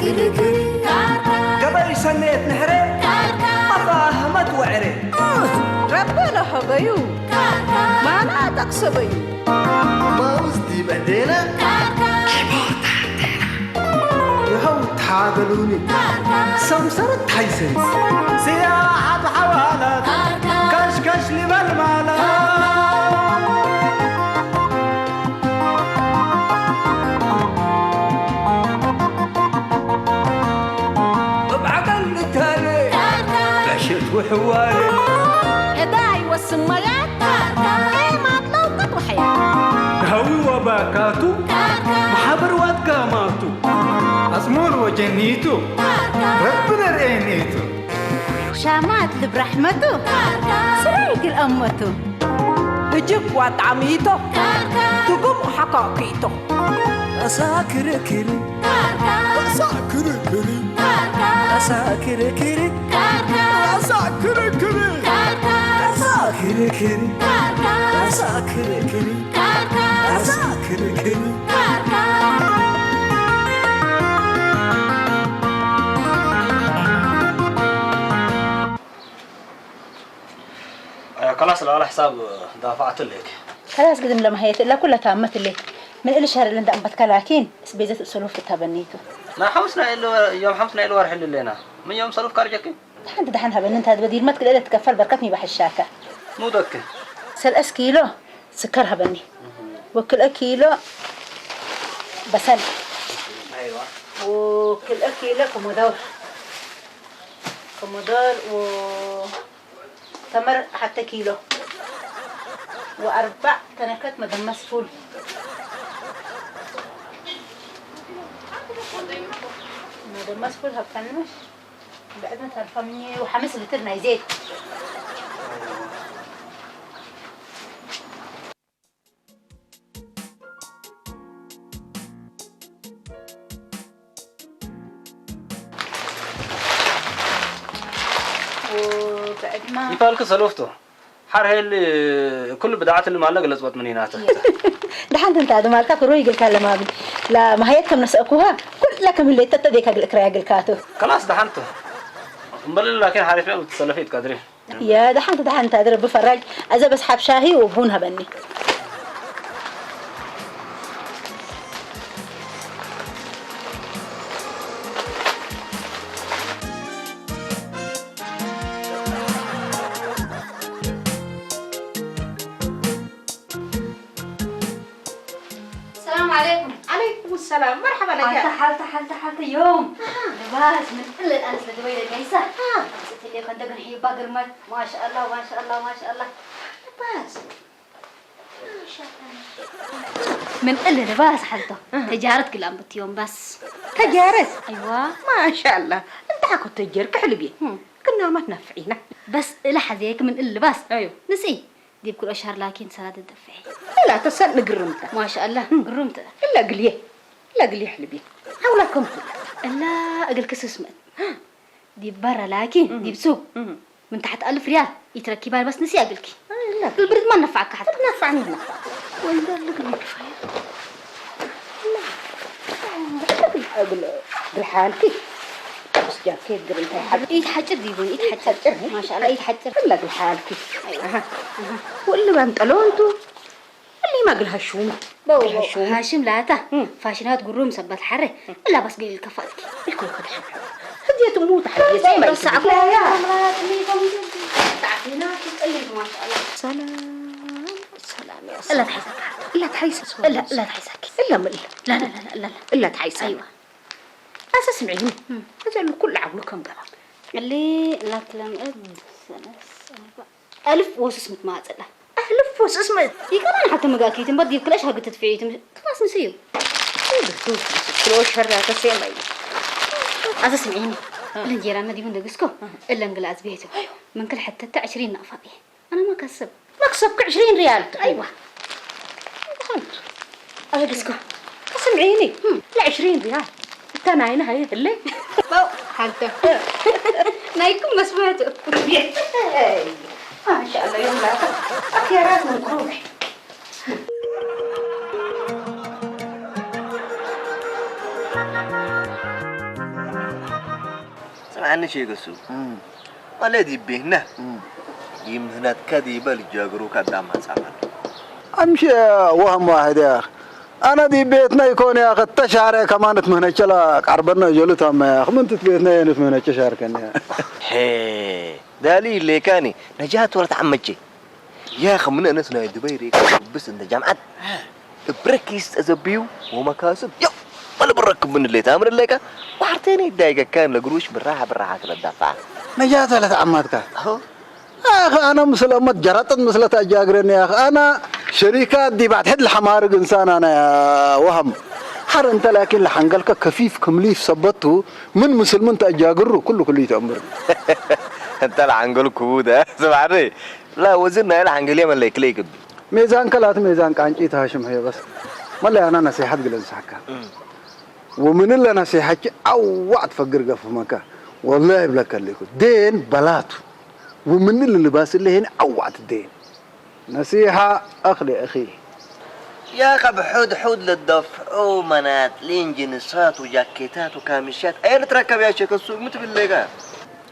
كركري قبل سنة نحري مفاهمة وعري ربنا حبيو ما أنا تقصبي ما وزدي بعدينا يهو تعادلوني سمسرة حيسن سياحة بحوالات كشكش لي بالمالات وحوالي هداي والسميات ايه ما تلوقت وحياة هوي وباكاتو محبر واتقاماتو أزمون وجنيتو ربنا رأينيتو شامات برحمته سريك الأمته بجيب وطعميته تقوم حقاقيته أساكر كري أساكر كري أساكر كري أساكر كري أساكر كري أساكر كري أساكر كري خلاص على حساب دافعت لك خلاص قدم لما هي لا كلها تامت لي من إلى شهر اللي عند أمبتك لكن سبيزت أسلوف تبنيته ما حوسنا إلا يوم حوسنا إلا ورح لنا من يوم صرف كارجكي دحين هبن أنت هذا بديل ما تقدر تكفل بركتني بحشاكة مو دك سل كيلو سكرها بني وكل كيلو بصل أيوة وكل كيلو كمودور و تمر حتى كيلو وأربع تنكات مدمس فول مدمس فول هبتنمش بعد ما تعرفني وحمس لترنا زيت وبعد ما يفعلك سلوفته حر هي اللي كل بدعات اللي معلقة لزبط منيناته دحين انت هذا مالك روي قال كلام ابي لا ما هي كم نسأكوها كل لكم اللي تتديك الكرايا الكاتو خلاص دحنته مبل لكن حارفين وتسلفيت قادرين يا دحين انت هذا بفرج اذا بس حاب شاهي وبونها بني عليكم السلام مرحبا لك تعال يوم لباس من كل الأنس لقبيل الميسة ست اللي كنت بنحي باقر ما شاء الله ما شاء الله ما شاء الله لباس ما شاء الله من كل لباس حلته تجارة كلام بتيوم بس تجارة أيوة ما شاء الله انت حكو تجار كحلبي كنا ما تنفعينا بس لحظة من اللباس ايوه نسي دي بكل أشهر لكن سنة الدفعي لا تسأل قرمتها ما شاء الله قرمتها لا قليه حلبي حولكم لا أقل كسس دي برا لكن دي بسوق من تحت 1000 ريال يتركي بال بس نسي أقلكي لا البرد ما نفعك حتى نفعني وين ده اللي قلنا كفاية لا أقول بالحالتي بس جاكيت قرمتها حبيبي يتحجر ديبون يتحجر ما شاء الله يتحجر لا بالحالتي أيوة واللي بنطلونتو اللي ما قلها شوم هاشم لاته فاشنات قروم سبت حره لا بس قليل كفاتك الكل قد حب هدية تموت حبيبي بس عقل لا يا تعرفينا تقلب ما شاء الله سلام يا لا سلام تحسك لا تحيسك لا تحسك إلا من لا لا لا لا لا إلا تحيسك أيوة أساس معيني أجل كل عقلكم قرار اللي نتلم 1000 وسس متماثلة 1000 وس اسمه يكمان حتى مقاكيتم بدي كل أشهر قلت تدفعيتم خلاص نسيو كل شهر تسمعي أساس معيني اللي جيراننا دي من دقسكو إلا انقلع بيته من كل حتى 20 نقفة بيه أنا ما كسب مكسبك 20 ريال أيوة أدقسكو تسمعيني لا 20 ريال تناينا هاي اللي حتى نايكم مسمعته ما شاء الله يوم لا أخيرات من كروح سمعني شيء قصو ولا دي بهنا يمهنات كذبة الجاقرو كدام سامر أمشي وهم واحد يا أخي أنا دي بيتنا يكون يا أخي التشعر كمان تمهنا شلا قربنا جلتها ما يا أخي من بيتنا ينتمهنا التشعر كان هي دالي اللي كاني نجات ورت عمتي يا أخي من أنا سناي دبي ريك بس إنت جامعة بركيس أزبيو وما كاسب يو ولا بركب من اللي تامر اللي كا وحرتيني دايقة كان لقروش بالراحة كلا الدفع نجات ولا تعمدك أخي أنا مسلمة جرتت مسلة أجاقرني يا أخي أنا شركات دي بعد حد الحمارق إنسان أنا يا وهم حر أنت لكن لحنقلك كفيف كمليف صبته من مسلمين تأجاقره كله يتأمر أنت العنقل كودا سمعني لا وزننا العنقلية من اللي كليك ميزان كلات ميزان كانتي تهاشم هي بس ما اللي أنا نصيحة قلن سحكا ومن اللي نصيحة أو وعد فقر قف مكان والله يبلك لكم دين بلاتو ومن اللباس اللي هنا أوعد الدين نصيحة أخلي أخي يا أخي بحود حود للدفع ومنات لين جنسات وجاكيتات وكامشات أين تركب يا شيخ السوق متى بالليقا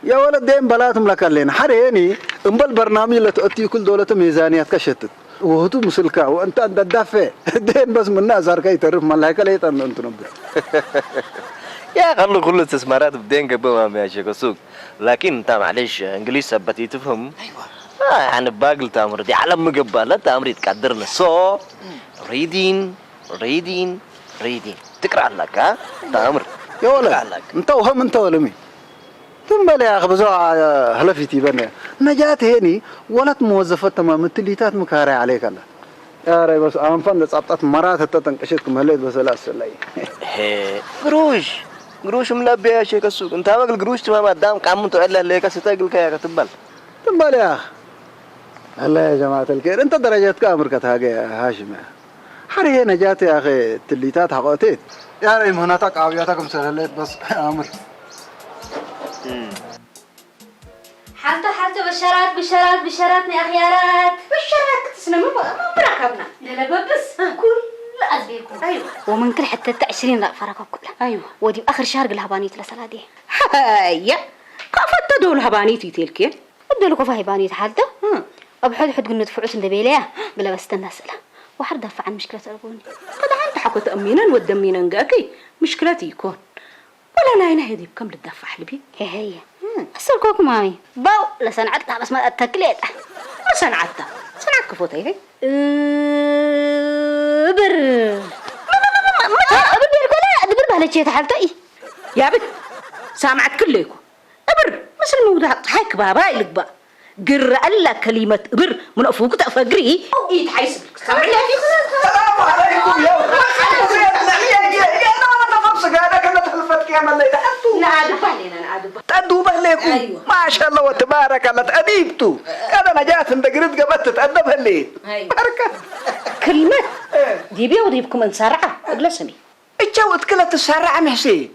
يا ولد دين بلاتهم لك اللين حريني امبال برنامج اللي تؤتي كل دولة ميزانيات كشتت وهتو مسلكا وانت تدافع دين بس من الناس هركا يتعرف ملاك ليت انت نبر يا خلوا كل الاستثمارات بدين قبل ما يا شيخ السوق لكن انت معلش انجليز سبتي تفهم ايوه يعني باقي تامر دي على مقبل لا تامر يتقدرنا سو ريدين تقرا لك ها تامر يا ولد انت وهم انت ولا مين ثم يا اخي بزوع هلفتي بنا نجات هني ولا موظفه تمام التليتات مكاري عليك الله يا ري بس انفن صبطت مرات تتنقشتكم هليت بس لا سلاي هي قروش ملبي يا شيخ السوق انت ما قل قروش تمام قدام قام تعلى ليك ستاقل كيا تبل تبل يا اخي الله يا جماعه الخير انت درجتك امرك يا هاشم حري نجات يا اخي التليتات حقوتيت يا ري مهنتك عاوياتكم سهلت بس امر حتى بشارات يا أخيارات بالشارات تسنى ما بركبنا لا بس كل أزبيكم أيوة ومن كل حتى 20 لا فرقة كلها أيوة ودي آخر شهر قلها بانيت لسلا دي هيا كافت دول هبانيتي تلك ودي لكم فهي بانيت حالته أبحث حد قلنا دفعوش اللي بيليه بلا بس تنسله وحد دفع عن مشكلة أبوني قد أنت حكوا تأمينا ودمينا نقاكي مشكلتي يكون ولا ناينا هذي بكم للدفع حلبي هي أسألكوك مامي باو لسنعت لها بس ما أتكليت ما صنعتها صنعت كفوتي هي بر أبر بهالشيء حالتي يا بنت سامعت كلكم أبر مثل موضوع حيك بابا لك بقى قرأ لك كلمة أبر من أفوق تفقري إيه تحيسب سامعني السلام عليكم يا أنا كنا تلفت يا ملي نعادب علينا نعادب تأدوبه لكم أيوة. ما شاء الله وتبارك الله تأديبتوا أنا نجات من دقرت قبت تأدبها الليل أيوة. بركة كلمة دي بيوضيبكم انسرعة أجلسني الجو كلها تسرع محسين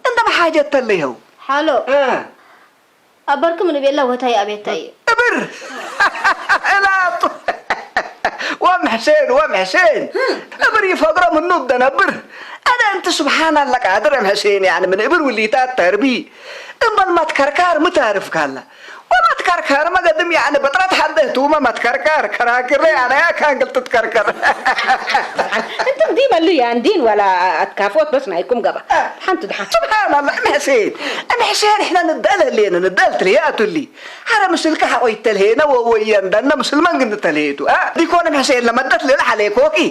عندما حاجة تليهو حلو أبركم من بيلا وهتاي أبيتاي أبر لا ومحسين أبر يفقر من نبض أبر أنا أنت سبحان الله قادر يا حسين يعني من إبر واللي تربي إما ما تكركار متعرف كلا وما تكركار ما قدم يعني بطرت حده توما ما تكركار كراكر يعني يا كان قلت تكركر أنتم دي ملي عندين ولا أتكافوت بس معكم قبل حنت دحين سبحان الله أنا حسين إحنا ندال تلياتو اللي أنا مسلك حويت تلهينا ويندنا مسلمان قلنا تلهيتو دي كون حسين لما دت لي عليك اوكي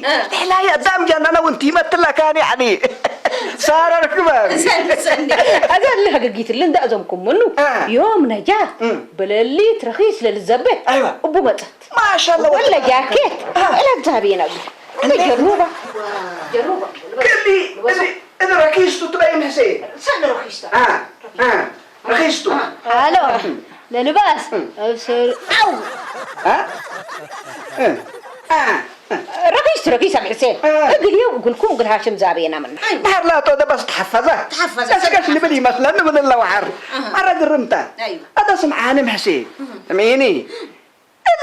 لا يا دام جننا وانتي مثل كان يعني صار ركبه سني هذا اللي حقيقة اللي ندأزمكم منه يوم نجاة بلليت رخيص للزبط أيوة أبو مطت ما شاء الله ولا جاكيت لا تذهبين أقول جروبة كلي إذا رخيصتو تبين حسين سنة رخيصة رخيصتو حلو للباس أو رخيصة بحسين أقول يوم أقول كم قل هاشم زابينا منه نهار لا تو ده بس تحفظه بس اللي بدي مثلا من الله وحر مرة قرمته هذا سمعاني محسين سمعيني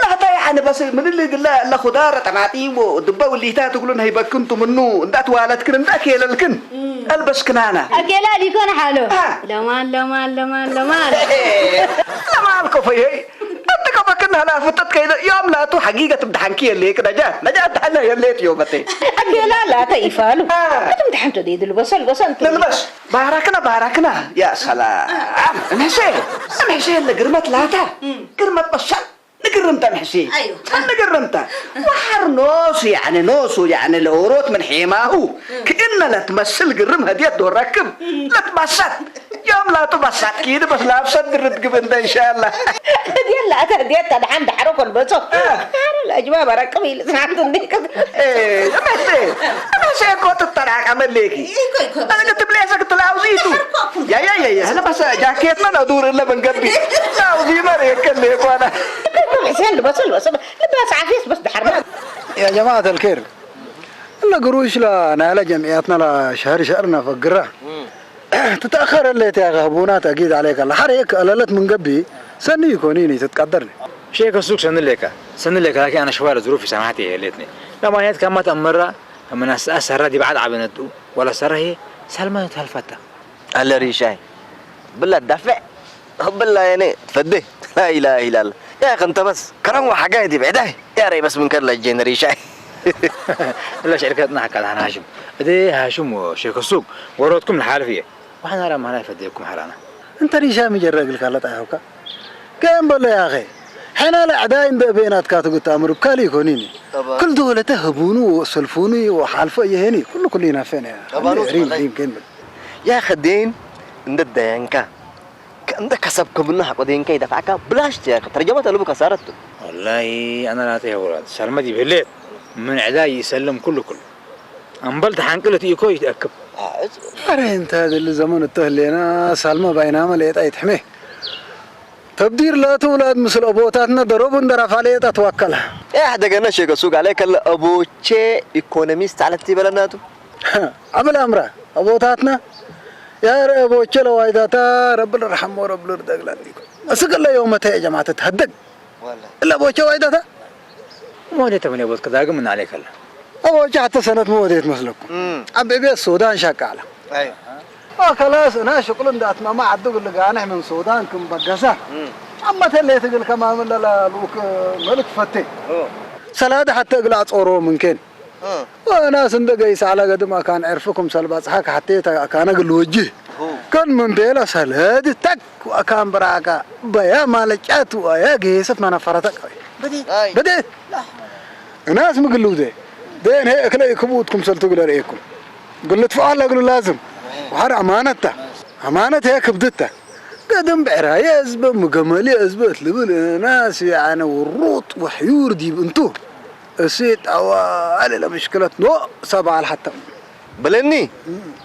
لا هتا يعني بس من اللي قال لا خضار طماطم ودبا واللي تا تقولون هي بكنتم منو انت والد كن انت كيل الكن البس كنانا أكيلا دي كون حلو لمان لمان لمان لمان لما الكفي هي انت كفكنا لا فتت كيدا يوم لا تو حقيقه امتحانكي اللي كده نجا امتحان يا ليت يومتي أكيلا لا تيفالو أنت امتحنت دي البصل لا بس باركنا يا سلام انا حسين اللي قرمت لاتا قرمت بشر نقرمت انا حسين أيوه. انا قرمت وحر نوس يعني الوروت من حماه كأن لا تمثل قرمها ديت دور ركب لا تبسط يوم لا تبسط كده بس لا بصدر تقبل ان شاء الله يلا أتهديت أنا عند حرف البصل الأجواء بركبي لسنعتم ديك ايه انا سيكوت الطريق عمل ليكي انا كنت بليسك تلاوزيتو يا انا بس جاكيتنا ندور الا من قبي لاوزي مريك اللي وانا حسين البصل بس عفيس بس دحرنا يا جماعة الخير إلا قروش لا نالا جمعياتنا لا شهرنا فقرة تتأخر اللي تغابونات أكيد عليك الله حريك ألالت من قبي سني يكونيني تتقدرني شيء كسوق سن لك لكن أنا شوارع ظروفي سمحتي هي ليتني لما هي كم مرة من السهرة دي بعد عبنتو ولا سهرة هي سلمى هالفتة هلا ريشاي بالله دافع بالله يعني تفدي لا اله الا الله يا اخي انت بس كلام وحاجات دي بعدها يا ري بس من كرل الجين ريشاي لا شركتنا حكى لها هاشم دي هاشم وشيخ السوق ورودكم الحالفية وحنا لا ما نفديكم حرانا أنت ريشا مجرد الكالة تاعوكا كم بالله يا أخي حنا الأعداء بينات كاتو تأمر بكالي يكونيني كل دولة تهبونو وسلفوني وحالفة يهني كلنا فين يا ريم كمل يا اخي الدين عند الدينكا انت كسبكم منها قدينكا يدفعك بلاش يا اخي ترجمتها لو كسرته والله أنا لا تهورات سلمى دي بالليل من عداي يسلم كله أنبلت حنقلت يكوي يتأكد أري أنت هذا اللي زمان التهلينا سلمى بينما لقيت أي تحميه تبدير لا تولد مثل أبوتاتنا ضرب ندرف عليه تتوكلها يا حدا قلنا شيء قصوق عليك أبو تشي إيكونوميست على التبلناتو عمل أمره أبوتاتنا يا أبو تشي لو عيداتا رب الرحم ورب الردق أسقل له يوم يا جماعة تهدق والله إلا أبو تشي وعيداتا ما لي تمني أبوت كذا من عليك الله أبو تشي حتى سنة موديت مثلكم أبي بي السودان شكاله أيوه خلاص أنا شغل دات ما عدو اللي جانح من السودان كم بقسة أما تلي تقول كمان من لا لوك ملك فتي سلاد حتى قلع صورو ممكن وأنا صندق على قد ما كان عرفكم سلبات حق حتى كان أقول وجه كان من بيلا سلاد تك وكان براكا بيا مالكات ويا جيسف ما نفرتك بدي الناس مقلوا ده دين هيك لا يكبوتكم سلتوا قل رأيكم قلت فعل أقول لازم وهذا أمانة هيك بدتها قدم بعراية أزبط مقملي أزبط لبل ناس يعني والروط وحيور دي بنتو السيت أو على مشكلة نو سبعة حتى بلني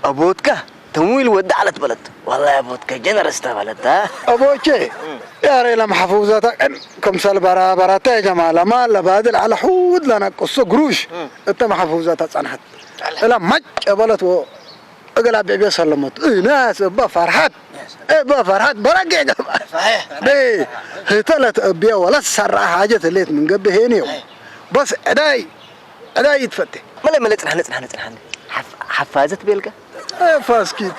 أبوتك تمويل ودع على بلد والله أبوتك جنرست بلد ها أبوتشي يا ريلا محفوظتك كم سال برات يا جماعة ما لبادل على حود لنا قصة قروش أنت محفوظتك صنحت لا مج بلد أقلع بيبي سلمت ناس بفرحات بفرحات برقع صحيح ليه هتلت أبيا ولا سرع حاجة اللي من قبل هينيو بس أداي يتفتح ملت نحن حفازة بيلقى فاسكين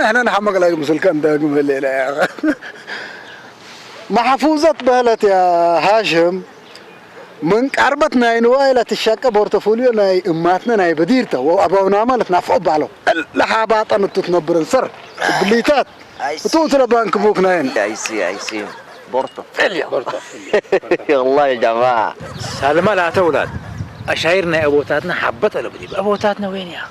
احنا نحمق لك مثل كان داقم الليلة يا أخي محفوظة بهلت يا هاشم من قربتنا ينوايلة الشاكة بورتفوليو ناي اماتنا ناي بديرته وابونا مالت نافعوا بعلو لحابات ان تتنبر السر بليتات وتوصل بانك بوك ناين اي سي بورتفوليو والله يا جماعة سالمة لا تولاد أشايرنا أبوتاتنا حبت على بدي أبوتاتنا وين يا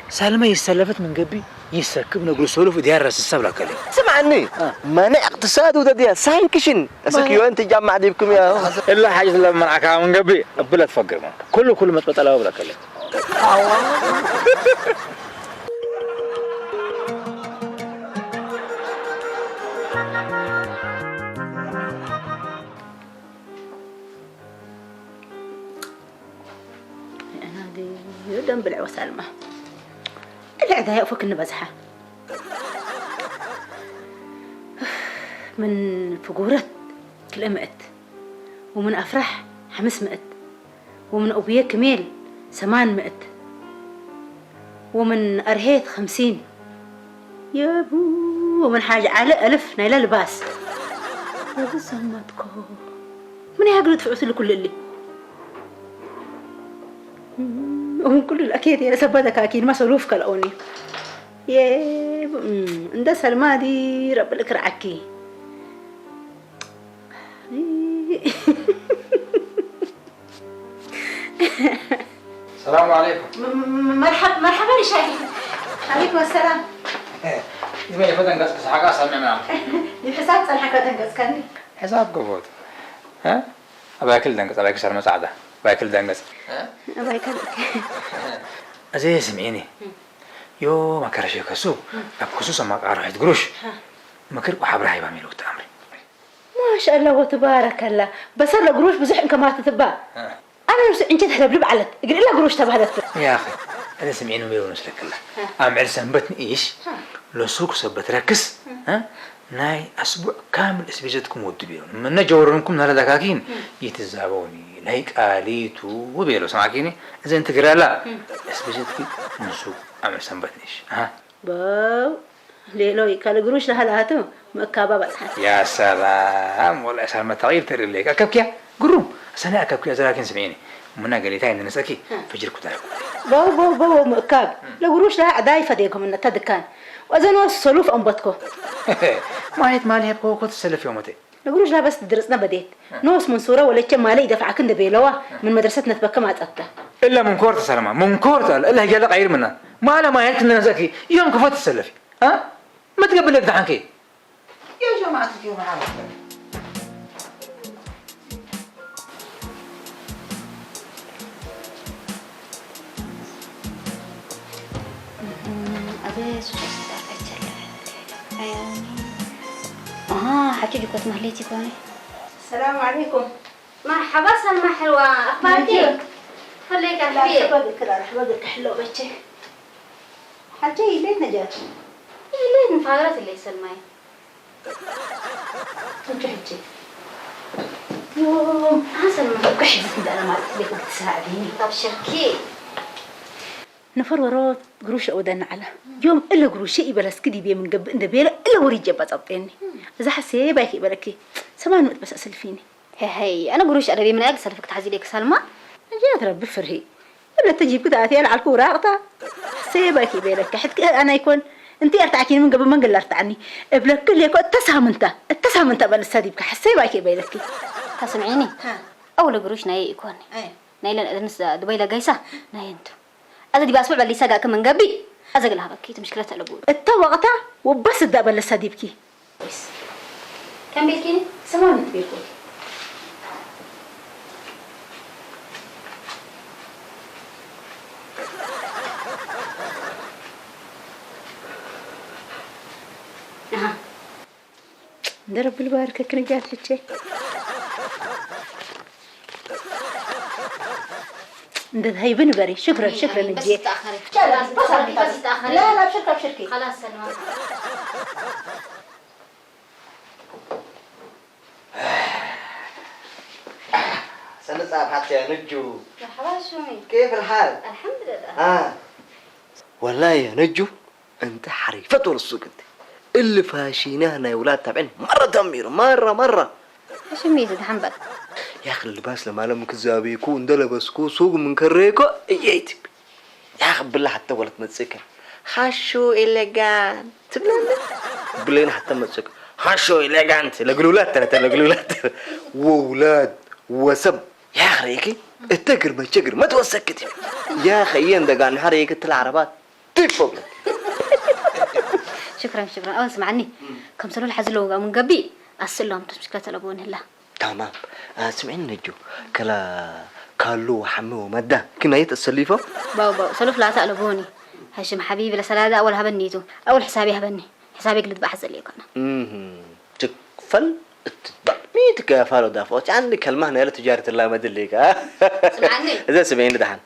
سالمة يسلفت من قبي يسكب نقول سولف وديار راس السبلة كلي سمعني مانع اقتصاد وديا ساينكشن اسكيو انت جمع ديبكم يا إلا حاجة لما معك من قبي بلا تفكر كله ما تبطل ولا كلي أنا دي يدم بالعوى سلمى العداء فوق النبزحة من فقورة كلمت ومن أفرح 500 ومن أبويا كميل 800 ومن أرهيت 50 يا بو ومن حاجة على 1000 نايلة لباس يا بو زمتكو من يقدر يدفعوا لي كل اللي ومن كل الأكيد يا سبتك أكيد مصروف كالأوني يا عند سلمى دي رب لك رعكي السلام عليكم. مرحبا يا شاهي. عليكم السلام. دمي فتن قص حاجة سامع معك. الحساب صالحك دنقص كاني. حساب قبض. ها؟ أباكل دنقص أباكل سلمى سعدة. أباكل دنقص. ها؟ أباكل. أزاي سمعيني. يو ما كرشي كسو. بخصوصا ما أروح تقروش. ما كرب حبرها يبقى ميلو تأمري. ما شاء الله وتبارك الله. بس أنا قروش بزحن كما تتبع. أنا نفسي أنت تهرب لي بعلت. قل إلا قروش تبع يا أخي أنا سمعينه ميلو نسلك الله. أم عرسان بتني إيش؟ لو سوق سبت ركز. ها؟ ناي أسبوع كامل إسبيجتكم ودبيون. من نجورنكم نهار دكاكين يتزاووني. لهيك آليتو وبيلو سمعكيني؟ إذا أنت قرأ لا إسبيجتكي نسوق أم عرسان بتنيش. ها؟ باو ليلوي كان قروش لها لهاتو مكابا بتحن. يا سلام والله أسهل ما تغير تري ليك أكبكيا قروم. سنة أكبكيا زراكين سمعيني. ومنا قليتين نسأكي فجركوا تعالوا. باو مكاب لو قروش لها عداي فديكم إن تدكان وإذا نوص صلوف أنبتكو. ما هيت مالي هبقوا كنت تسلف يومتي. لو قروش لها بس درسنا بديت نوص من صورة ولا كم مالي دفع كندا بيلوا من مدرستنا تبكى ما تأتى. إلا من كورت سلامة من كورت إلا هي قال غير منا ما لا ما هيت إننا نسأكي يوم كفوت تسلفي ها ما تقبل لك دحين كي يا جماعة اليوم عارف. حكي لك وقت مهليتي كوني. السلام عليكم. مرحبا سلمى حلوة أخبارك؟ خليك لا أحبي. حبابك كده حبابك حلو بيتي. حاجة ليه نجات؟ ليه مفاجرات اللي سلمى؟ انت حجي. يوم سلمى. كحل أنا ما أعرف ليك تساعديني. طب شكي. نفر ورات قروش أودنا على يوم إلا قروش يبلس كدي بيه من قبل إنده بيلا إلا وري جبت أبطيني إذا حسي باكي بلكي سمان بس أسل فيني هي أنا قروش أربي من أجل سلفك تحزي لك سلمى جات ربي فرهي ولا تجيب كده عتيال على الكورة أقطع حسي باكي بيلك حد أنا يكون أنتي أرتعكيني من قبل ما نقول أرتعني بلك كل يكون اتسهم أنت بلسادي بك حسي باكي بيلك تسمعيني أول قروش ناي يكون نايلا نس دبي لقيسة ناي أنتو هذا دي بأسبوع باللي ساقا كمان قبي أزق لها بكي مشكلتها لقول التوقطة وبس الدابة لسادي بكي بس كم بيلكيني؟ سمان بيلكوي درب الباركة كنجات لتشي ده هي بنبري شكرا نجي بس تأخري بس تأخري لا بشركي خلاص سلمى سنصعب حتى يا نجو. مرحبا شومي كيف الحال؟ الحمد لله. والله يا نجو انت حريفة السوق انت اللي فاشينانا يا ولاد تابعين مرة تمير مرة شو ميزة حنبل يا اخي اللباس لما لم كذابي يكون ده لبسكو سوق من كريكو ايتي يا اخي بالله حتى ولا تمسكها خشو إليجان تبلنا بلين حتى تمسك خشو إليجانت لقلولات وولاد وسب يا اخي ريكي التقر بشقر ما توسكتي يا اخي يندق عن حريك العربات تفوق شكرا أول سمعني كم سنة الحزلوغة من قبي أسلم مشكلة الأبوين هلا تمام سمعين نجو كلا كالو وحمي ومدة كنا يتسليفه باو سلوف لا تقلبوني هاشم حبيبي لسلادة أول هبنيتو أول حسابي هبني حسابي قلت بحزل ليك أنا تكفل ميتك يا فالو دافوت عندك كلمة هنا تجارة الله ما دليك سمعني إذا سمعين دحين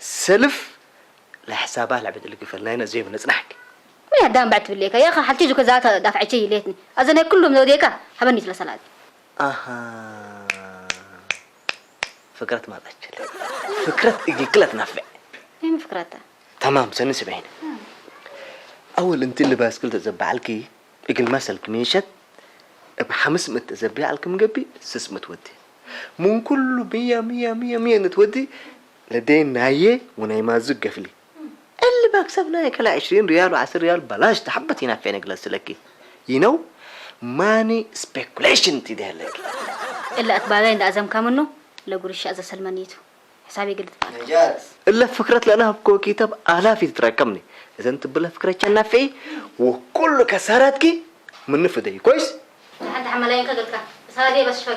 سلف لحسابها لعبة اللي قفلنا هنا زي ما نسنحك من هدام بعت بالليك يا أخي حلتيجو كذا دافع شيء ليتني أظن كلهم ذوديك هبنيت لسلادة فكرة ما تأجل فكرة إجي كلها تنفع ايه فكرتها تمام سنة 70 أول أنت اللي باسكل تزبع لكي إجي المثل كميشت بحمس متزبع لكم جبي سس متودي من كل 100 نتودي لدين ناية وناي ما زق فلي اللي بكسبنا كلا 20 ريال و10 ريال بلاش تحبتي نافعنا جلس لكي ينو ماني سبيكوليشن تدي هلك الا اتباغي عند ازم كامنو لقرش ازا سلمانيتو حسابي قلت بقى نجاز إلا فكرة لأنها بكو كتاب آلافي تتراكمني إذا أنت بلا فكرة كان نافعي وكل كساراتك من نفدي كويس لحد عملين كدلك بس هذه بس شوي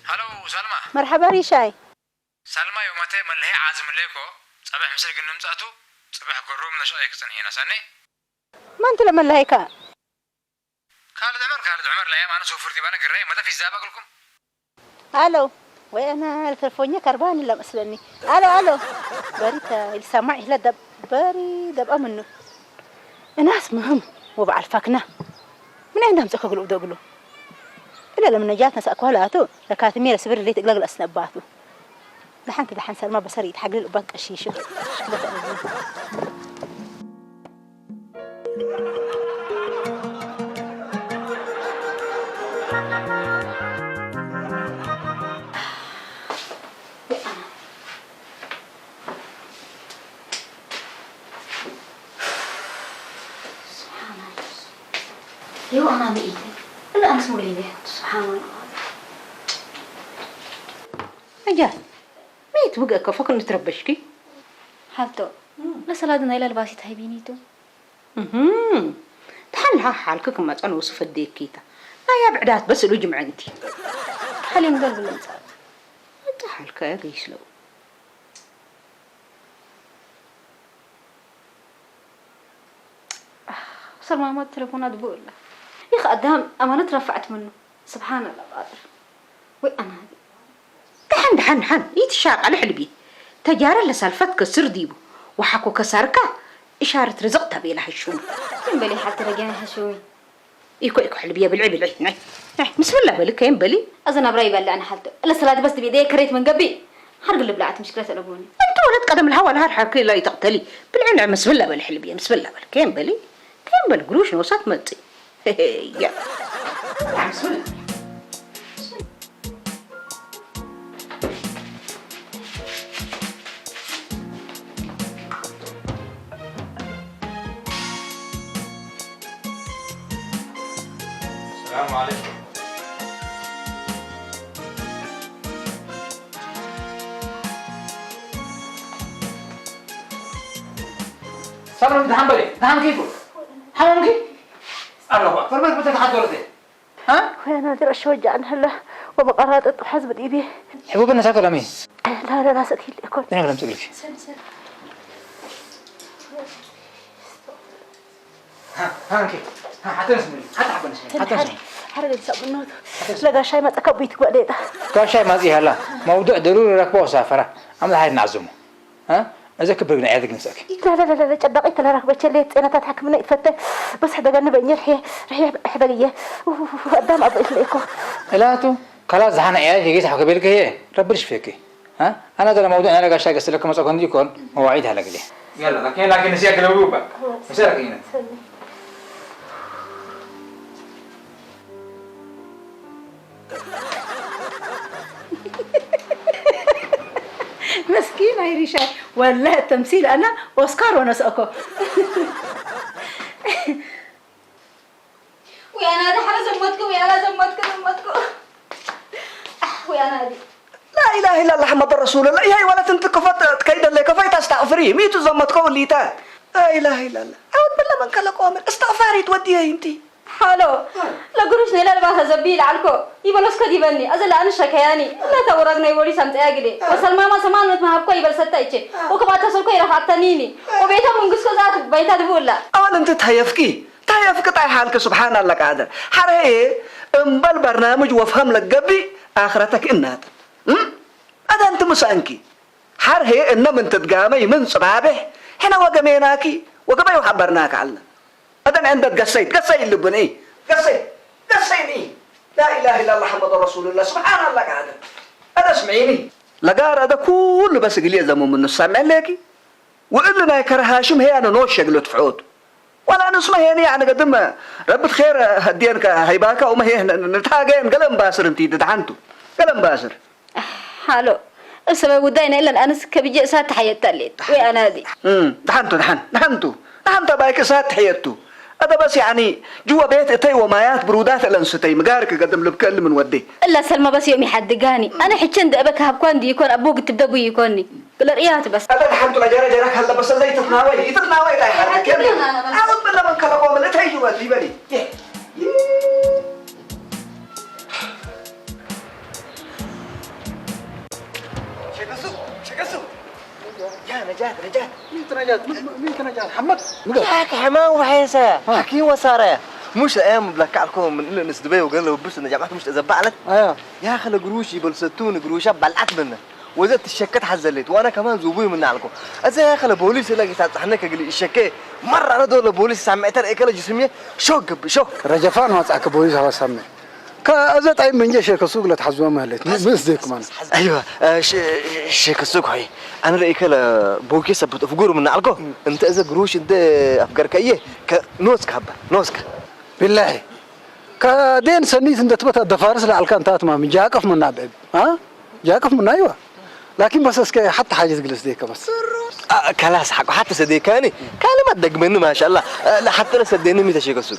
هلو سلمى مرحبا ريشاي سلمى يومتي من اللي هي عازم ليكو صباح مسلك النمزاتو صباح قروم نشأيك تنهينا سني ما انت لما لهيكا خالد عمر لا يا انا سوفر دي بانا قراي ماذا في زابا لكم الو وانا تلفوني كرباني لا مسلني الو بريتا السماعي لا دب بري دب منه ناس مهم وبعرفكنا من عندهم تقولوا بدقلو إلا لما جاتنا سأكوالاتو لكاتمية سبر اللي تقلق الأسنباتو لحنت دحين سلمى بصري يتحق لي الأبانك الشيشة يو أنا بإيدي إلا أنا اسمه ليلي سبحان الله أجل ميت بقى فكر نتربشكي حالتو لا سلادنا إلى الباسي تهيبينيتو تحلها حالك ما أنا وصف الديكيتا لا يا بعدات بس لو جمع أنتي حالي مقلب الإنسان أنت حالك يا قيس لو صار ما التليفونات بقول له يا أخي قدام أمانة رفعت منه سبحان الله قادر وأنا هذه دحن يتشاق على حلبي تجارة لسالفتك السر ديبو وحكو كساركا إشارة رزقتها بيلها الشوم كم بلي حتى رجعني هشومي إيكو حلبية بالعب نعم بسم الله بالك كم بلي أظن أبراي بلي أنا حالته إلا صلاة بس بيدي كريت من قبي حرق اللي بلعت مشكلة الأبوني أنت ولد قدم الهوا لها حركي لا يتقتلي بالعلم بسم الله بالحلبية بسم الله بالك كم بلي كم بالقروش نوصات متي يا بسم الله السلام عليكم صبر دهان بلي دهان كيفو حمامك الله أكبر ما بدك حد ولده ها وأنا أدري شو وجعان هلا وبقرات حزب إيدي حبوب الناس ولا مين لا ناس أكيد أكل أنا ولا مسؤولك ها كيف ها حتى نسمي حتى حبنا نسمي حتى نسمي حرق السب النوت لقى شيء ما تكبيت قديده كان شيء ما زي هلا موضوع ضروري ركبه وسافره أما هاي نعزمه ها إذا كبرنا عيادك نساك لا تدقيت لا ركبت شليت أنا تضحك مني فتة بس حدا قال نبي نرحي حباية وقدام أبغى ليكو لا تو خلاص هنا عيادك جيت حكي بالك هي ربش فيك ها أنا ده الموضوع أنا لقى شيء قصدي لكم مسكون ديكون مواعيد هلا كده يلا لكن نسيك الوجوب مسيرك هنا مسكينة يا ريشا ولا التمثيل أنا أوسكار وأنا سأكو ويا أنا هذا حلا زمتكم ويا أنا زمتكم ويا أنا هذه لا إله إلا الله محمد رسول الله هي ولا تنتكفت كيدا اللي كفيت استغفريه ميتو زمتكم اللي تا لا إله إلا الله أعوذ بالله من كلك أمر استغفري توديها أنتي حلو لا قروش نيلا الباس زبيل علىكو يبلس كديبني أزل أنا شكياني لا تورقنا يوري سمت أجلي وصل ما سمان مت ما هبكو يبل ستايتشي وكما تصل كي رفعتنيني وبيتها من قصة ذات بيتها دبولا أول أنت تهيفكي طاي حالك سبحان الله قادر حرهي أمبل برنامج وافهم لك قبي آخرتك إنها هذا أنت مسانكي حرهي إن من تتقامي من صبابه هنا وقميناكي وقبي وحبرناك علنا ودن عندك قصي اللي بني قصي لا اله الا الله محمد رسول الله سبحان الله قاعد هذا اسمعيني لقار هذا كله بس قليل زمن من السامع لكي وإلنا كرهاشم هي أنا نوش شغلت فعود ولا أنا اسمه يعني قدم ربط خير هدينك هيباك وما هي نتاجين قلم باسر انتي ددعنتو قلم باسر حالو السبب وداينا إلا الأنس كبيجي سات حياة تليت وأنا دي دحنتو بايك سات حياتو هذا بس يعني جوا بيت اتي ومايات برودات الانستي مقارك قدم له بكلم من ودي الا سلمى بس يوم يحدقاني انا حجند ابك هبكون دي يكون ابوك تبدأ يكوني بالرئيات بس هذا الحمد لله جرك هلا بس زي تتناوي لا هذا كم اعوذ بالله من كلامه من اتي جوا في بالي شكسو يا نجاة مين نجاة محمد ياك حمام وحيسة حكي وسارة مش ايام بلاك عليكم من اللي نس دبي وقال له بس ان جامعته مش تزبعلت يا اخي قروشي بلستون قروشة بلعت منه وزت الشكات حزلت وانا كمان زوبي من عليكم ازاي يا اخي بوليس اللي تحنك قال لي الشكه مره انا دول بوليس سمعت اكل جسميه شوق رجفان واتعك بوليس هو سمع كازت اي من جيش السوق لا تحزوا مهلت بس ديك مان ايوه شيك السوق هي انا لقيك بوكي سبت افقور من عليكم انت اذا قروش انت افكارك ايه نوسك حبه نوسك بالله كدين سنيت انت تبت الدفارس لعلكان تات ما من جاكف من نابب جاكف من ايوه لكن بس اسكي حتى حاجه تجلس ديك بس كلاس حق حتى صديقاني كلمه دق منه ما شاء الله لا حتى صدقني متى شيك السوق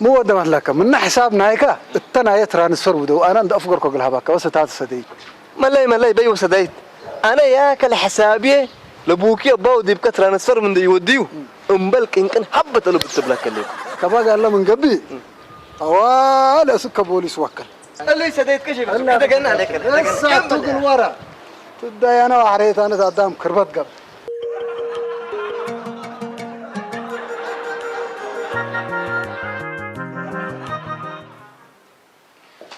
مو ودمت لك من حسابنا هيك التنا ترانسفير ودو انا عند افكر كوغل هباك بس تات صديق ملاي بي وسدايت انا ياكل حسابي لبوكي باودي بك ترانسفير من دي يوديو امبلك يمكن حبه لو بتبلك لك كما قال له من قبل اوال اسك بوليس وكل اللي سدايت كشف كده قلنا عليك لسه تقول ورا تدعي انا وحريت انا قدام كربت قبل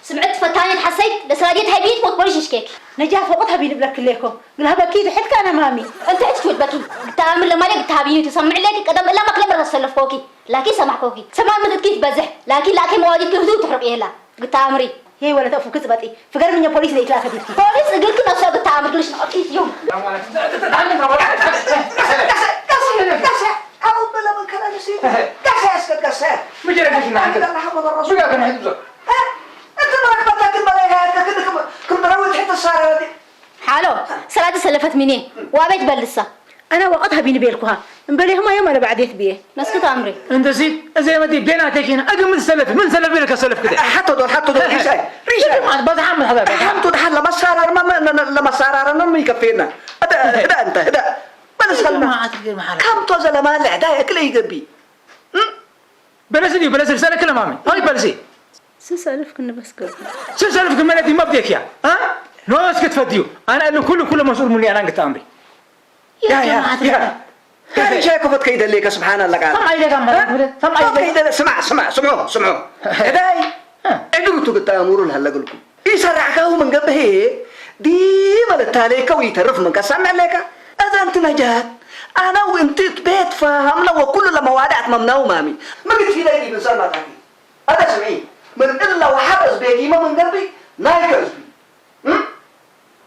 سمعت فتاني حسيت لسراديت هاي موت بوليش يشكيك نجاة فوقتها بيني بلك ليكم قلها بكيد حتى انا مامي انت تفوت بكي قلت اعمل لما لك تهابيني تسمع لك قدم الا ما كلمه رسلف كوكي لكن سمعكوكي سمع مدد كيف بزح لكن موادي كهدو تحرق إيلا قلت امري هي ولا تقفوا كذبتي فقال من بوليس اللي يتلاقى ديكي بوليس قلت نفسه قلت امر ليش اكيد يوم أعوذ بالله من كلام سيدي قصة مجرد كنا عندك شو قاعد نحب انت مرك بطاك الملايين كم بروت حتى الصار هذه حالو سرادي سلفت مني وابيت بلسه انا وقتها بيني بينكوها مبليهما يوم انا بعديت بيه نسكت امري انت زي ما دي بيناتك هنا اقل من سلف لك سلف كده حتى دول ريشاي ما بتعمل هذا حمتو دحال لما صار ما يكفينا هذا بس خلنا كم تو زلمه العدايه كله يقبي بلسي سنه كلام مامي هاي بلسي سالف كنا بس قبل سالف كمان دي ما بديك يا ناس كتفديو انا انه كله مسؤول مني انا قلت امري يا شايكو فت كيد ليك سبحان الله قال سمعوا هداي ادرو تو تامرون هلا لكم يسرعكوا من قبه ديما للتاليكا ويترف من كسمع لك اذا انت نجات انا وانت بيت فهمنا وكل لما وادعت ممنوع مامي ما قلت في ليلي من سنه هذا سمعي من الا وحبس بيجي ما من قلبي نايكز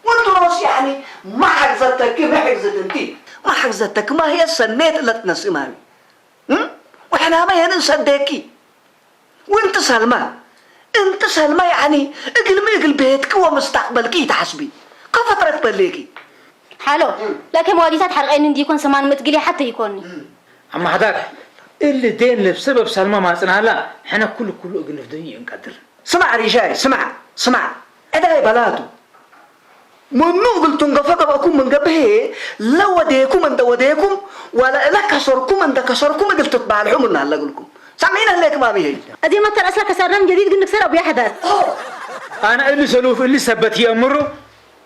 وانتو ناس يعني ما حجزتك ما حجزتك ما هي السنات اللي تنسي مامي واحنا ما هنصدقكي وانت سلمى يعني اقل بيتك ومستقبلك تحسبي كفترة بليكي حلو لكن مواديتات حرقين عندي يكون سمان متقلي حتى يكونني اما هذاك اللي دين بسبب سلمى ما صنع لا احنا كله اقل فدي نقدر سمع رجال سمع اداي بلاتو منو قلتم قفقبكم من قبه لو وديكم انت وديكم ولا لا كسركم انت كسركم قلت تتبع الحمر هلا اقول لكم سامعين لك ما بيجي ادي ما ترى اسلك صار من جديد قلنا سرب يا حداد انا اللي سلوف اللي ثبت يامره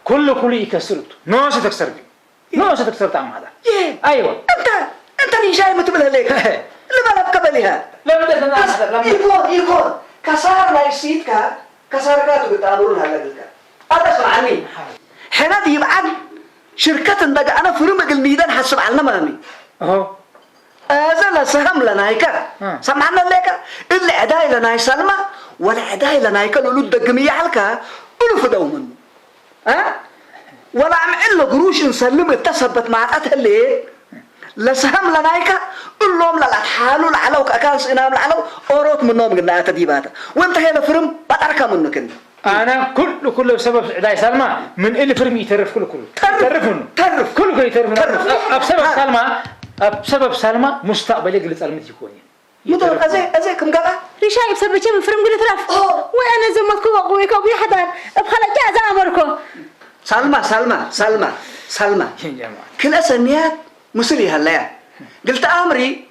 كله يكسرت ناس تكسر تعم هذا ايوه انت اللي جاي متبلها لك اللي ما قبلها لا يكون كسرنا يسيدك كسرك تقول هلا لك هذا سمعني حنا دي بعد شركه انا فرم الميدان حسب على مامي أزل سهم لنا هيك سمعنا لك اللي عداي لنا سلمى ولا عداي لنا هيك لولو الدقمية حلكا ولو فدوا منه ولا عم إلا قروش نسلم اتسبت مع اللي لسهم لنا هيك قل لهم للأتحالوا العلو كأكاس إنام العلو أوروت منهم قلنا أتديباتا وانت هي لفرم بتركها منه كنت أنا كل بسبب عداي سلمى من اللي فرمي يترف كله يترفون تعرف كله يترفون بسبب سلمى مستقبلي قلت على يكون مدور أزاي كم قبع رشاي بسبب شيء من فرم قلت رف وأنا زمتكم وقويكم بيحضر بخلق جاز أمركم سلمى كل أسنيات مسلي هلا قلت أمري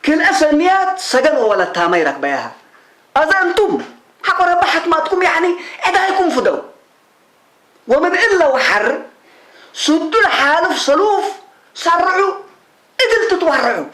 كل أسنيات سجن ولا تامي ركبيها أذا أنتم حق ربحت ما تكم يعني عدايكم فدوا ومن إلا وحر سدوا الحالف صلوف سرعوا إذن تتورعوا